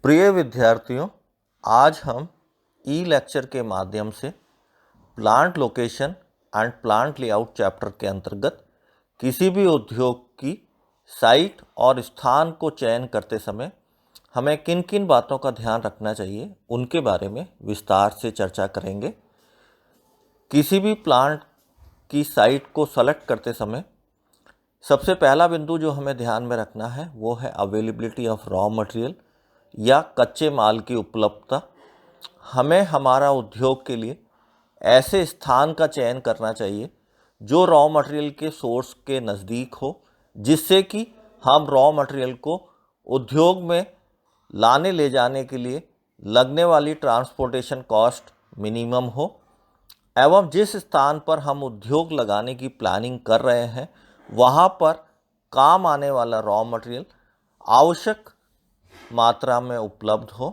प्रिय विद्यार्थियों, आज हम ई लेक्चर के माध्यम से plant location and plant layout chapter के अंतर्गत किसी भी उद्योग की साइट और स्थान को चयन करते समय हमें किन किन बातों का ध्यान रखना चाहिए उनके बारे में विस्तार से चर्चा करेंगे। किसी भी प्लांट की साइट को सेलेक्ट करते समय सबसे पहला बिंदु जो हमें ध्यान में रखना है वो है अवेलेबिलिटी ऑफ रॉ मटेरियल या कच्चे माल की उपलब्धता। हमें हमारा उद्योग के लिए ऐसे स्थान का चयन करना चाहिए जो रॉ मटेरियल के सोर्स के नज़दीक हो, जिससे कि हम रॉ मटेरियल को उद्योग में लाने ले जाने के लिए लगने वाली ट्रांसपोर्टेशन कॉस्ट मिनिमम हो, एवं जिस स्थान पर हम उद्योग लगाने की प्लानिंग कर रहे हैं वहाँ पर काम आने वाला रॉ मटेरियल आवश्यक मात्रा में उपलब्ध हो।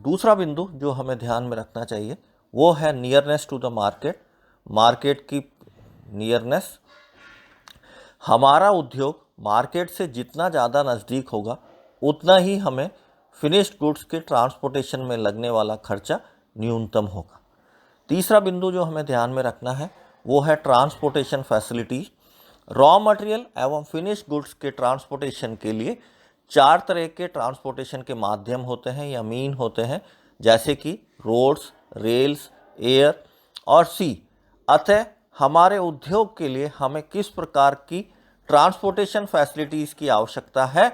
दूसरा बिंदु जो हमें ध्यान में रखना चाहिए वो है नियरनेस टू द मार्केट की नियरनेस। हमारा उद्योग मार्केट से जितना ज़्यादा नज़दीक होगा उतना ही हमें फिनिश्ड गुड्स के ट्रांसपोर्टेशन में लगने वाला खर्चा न्यूनतम होगा। तीसरा बिंदु जो हमें ध्यान में रखना है वो है ट्रांसपोर्टेशन फैसिलिटीज। रॉ मटेरियल एवं फिनिश्ड गुड्स के ट्रांसपोर्टेशन के लिए 4 तरह के ट्रांसपोर्टेशन के माध्यम होते हैं या मीन होते हैं, जैसे कि रोड्स, रेल्स, एयर और सी। अतः हमारे उद्योग के लिए हमें किस प्रकार की ट्रांसपोर्टेशन फैसिलिटीज़ की आवश्यकता है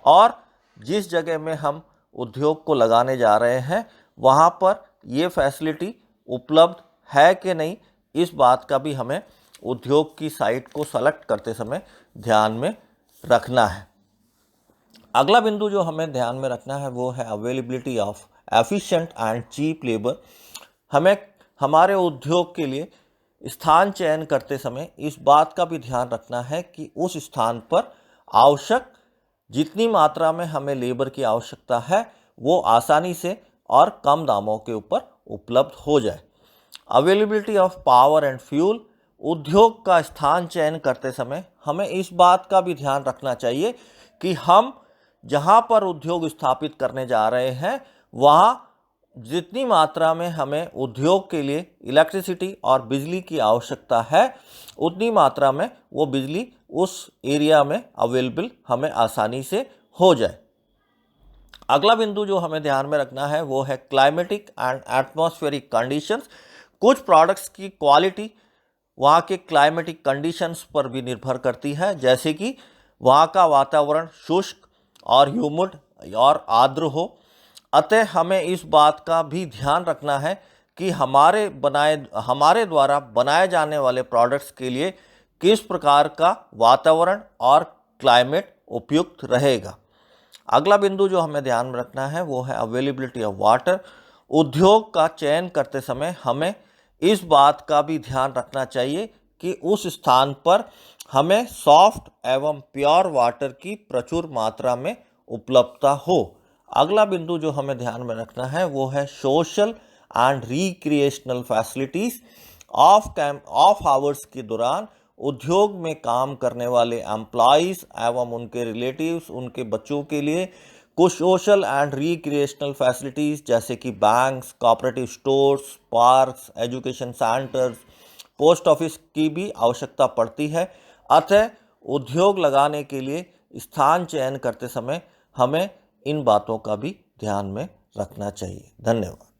और जिस जगह में हम उद्योग को लगाने जा रहे हैं वहाँ पर ये फैसिलिटी उपलब्ध है कि नहीं, इस बात का भी हमें उद्योग की साइट को सेलेक्ट करते समय ध्यान में रखना है। अगला बिंदु जो हमें ध्यान में रखना है वो है availability of efficient and cheap labour. हमें हमारे उद्योग के लिए स्थान चयन करते समय इस बात का भी ध्यान रखना है कि उस स्थान पर आवश्यक जितनी मात्रा में हमें लेबर की आवश्यकता है वो आसानी से और कम दामों के ऊपर उपलब्ध हो जाए। Availability of power and fuel. उद्योग का स्थान चयन करते समय हमें इस बात का भी ध्यान रखना चाहिए कि हम जहाँ पर उद्योग स्थापित करने जा रहे हैं वहाँ जितनी मात्रा में हमें उद्योग के लिए इलेक्ट्रिसिटी और बिजली की आवश्यकता है उतनी मात्रा में वो बिजली उस एरिया में अवेलेबल हमें आसानी से हो जाए। अगला बिंदु जो हमें ध्यान में रखना है वो है क्लाइमेटिक एंड एटमॉस्फेरिक कंडीशंस। कुछ प्रोडक्ट्स की क्वालिटी वहाँ के क्लाइमेटिक कंडीशंस पर भी निर्भर करती है, जैसे कि वहाँ का वातावरण शुष्क और ह्यूमिड और आर्द्र हो। अतः हमें इस बात का भी ध्यान रखना है कि हमारे द्वारा बनाए जाने वाले प्रोडक्ट्स के लिए किस प्रकार का वातावरण और क्लाइमेट उपयुक्त रहेगा। अगला बिंदु जो हमें ध्यान में रखना है वो है अवेलेबिलिटी ऑफ वाटर। उद्योग का चयन करते समय हमें इस बात का भी ध्यान रखना चाहिए कि उस स्थान पर हमें सॉफ्ट एवं प्योर वाटर की प्रचुर मात्रा में उपलब्धता हो। अगला बिंदु जो हमें ध्यान में रखना है वो है social and recreational facilities. Of hours के दौरान उद्योग में काम करने वाले एम्प्लॉइज़ एवं उनके रिलेटिव्स, उनके बच्चों के लिए कुछ सोशल एंड रिक्रिएशनल फैसिलिटीज़ जैसे कि banks, cooperative stores, parks, education centres, post office की भी आवश्यकता पड़ती है। अतः उद्योग लगाने के लिए स्थान चयन करते समय हमें इन बातों का भी ध्यान में रखना चाहिए। धन्यवाद।